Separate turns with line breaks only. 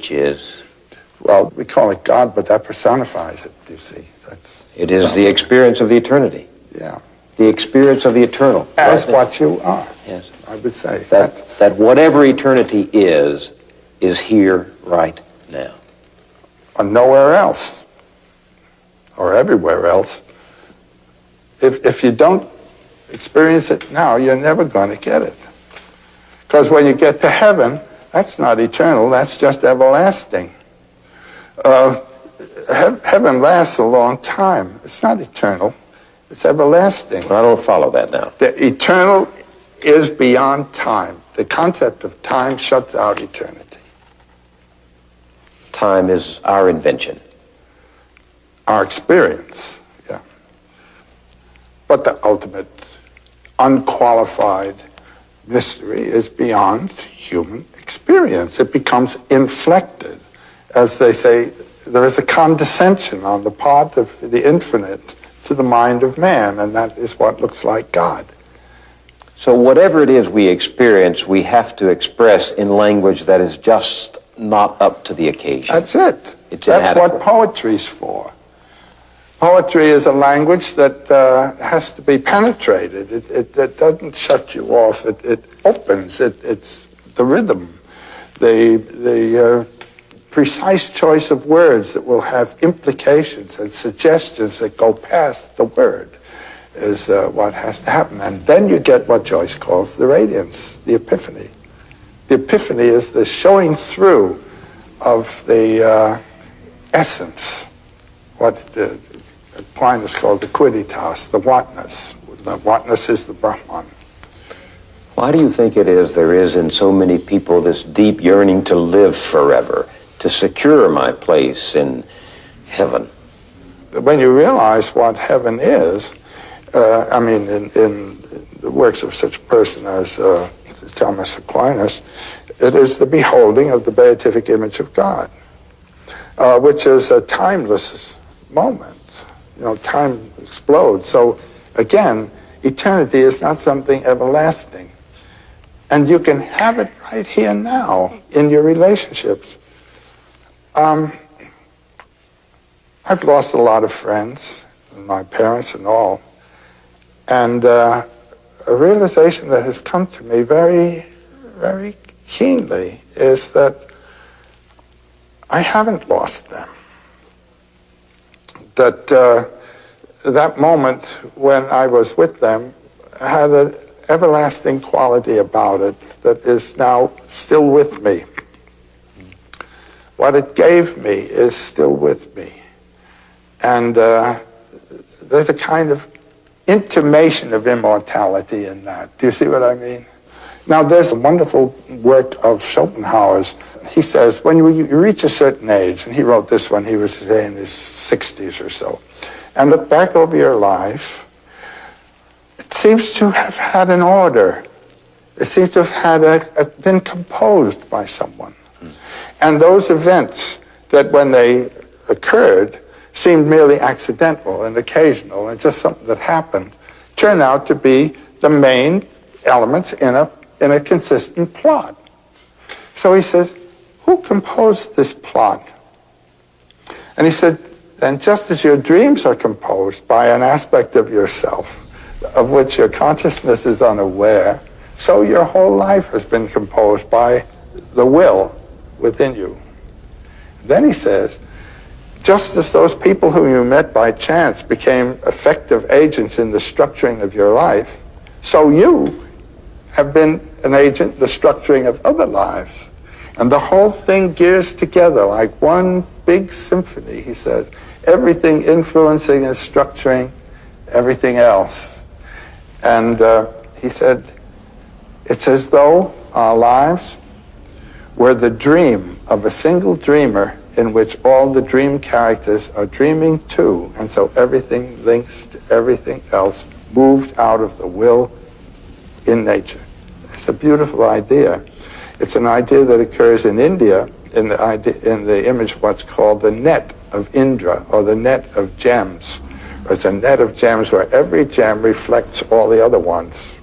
which is?
Well, we call it God, but that personifies it, you see.
It is the experience of the eternity.
Yeah.
The experience of the eternal.
As what you are.
Yes.
I would say.
That whatever eternity is here right now.
Or nowhere else. Or everywhere else. If you don't experience it now, you're never going to get it. Because when you get to heaven, that's not eternal, that's just everlasting. Heaven lasts a long time. It's not eternal, it's everlasting.
I don't follow that now.
The eternal is beyond time. The concept of time shuts out eternity.
Time is our invention.
Our experience, yeah. But the ultimate, unqualified mystery is beyond human experience. It becomes inflected. As they say, there is a condescension on the part of the infinite to the mind of man, and that is what looks like God.
So whatever it is we experience, we have to express in language that is just not up to the occasion.
That's it.
It's
That's
inadequate.
what poetry's for. Poetry is a language that has to be penetrated. It doesn't shut you off. It opens. It's the rhythm, the precise choice of words that will have implications and suggestions that go past the word is what has to happen. And then you get what Joyce calls the radiance, the epiphany. The epiphany is the showing through of the essence, what Aquinas called the quidditas, the whatness. The whatness is the Brahman.
Why do you think it is there is in so many people this deep yearning to live forever, to secure my place in heaven?
When you realize what heaven is, in the works of such a person as Thomas Aquinas, it is the beholding of the beatific image of God, which is a timeless moment. You know, time explodes. So, again, eternity is not something everlasting. And you can have it right here now in your relationships. I've lost a lot of friends, my parents and all. And a realization that has come to me very, very keenly is that I haven't lost them. That moment when I was with them had an everlasting quality about it that is now still with me. What it gave me is still with me. And there's a kind of intimation of immortality in that. Do you see what I mean? Now, there's a wonderful work of Schopenhauer's. He says, when you reach a certain age, and he wrote this when he was, say, in his 60s or so, and look back over your life, it seems to have had an order. It seems to have had been composed by someone. And those events that, when they occurred, seemed merely accidental and occasional and just something that happened, turn out to be the main elements in a consistent plot. So he says, who composed this plot? And he said, then just as your dreams are composed by an aspect of yourself of which your consciousness is unaware, so your whole life has been composed by the will within you. Then he says, just as those people whom you met by chance became effective agents in the structuring of your life, so you have been an agent in the structuring of other lives. And the whole thing gears together like one big symphony, he says, everything influencing and structuring everything else. And he said, it's as though our lives were the dream of a single dreamer in which all the dream characters are dreaming too, and so everything links to everything else, moved out of the will in nature. It's a beautiful idea. It's an idea that occurs in India in the image of what's called the net of Indra, or the net of gems. It's a net of gems where every gem reflects all the other ones.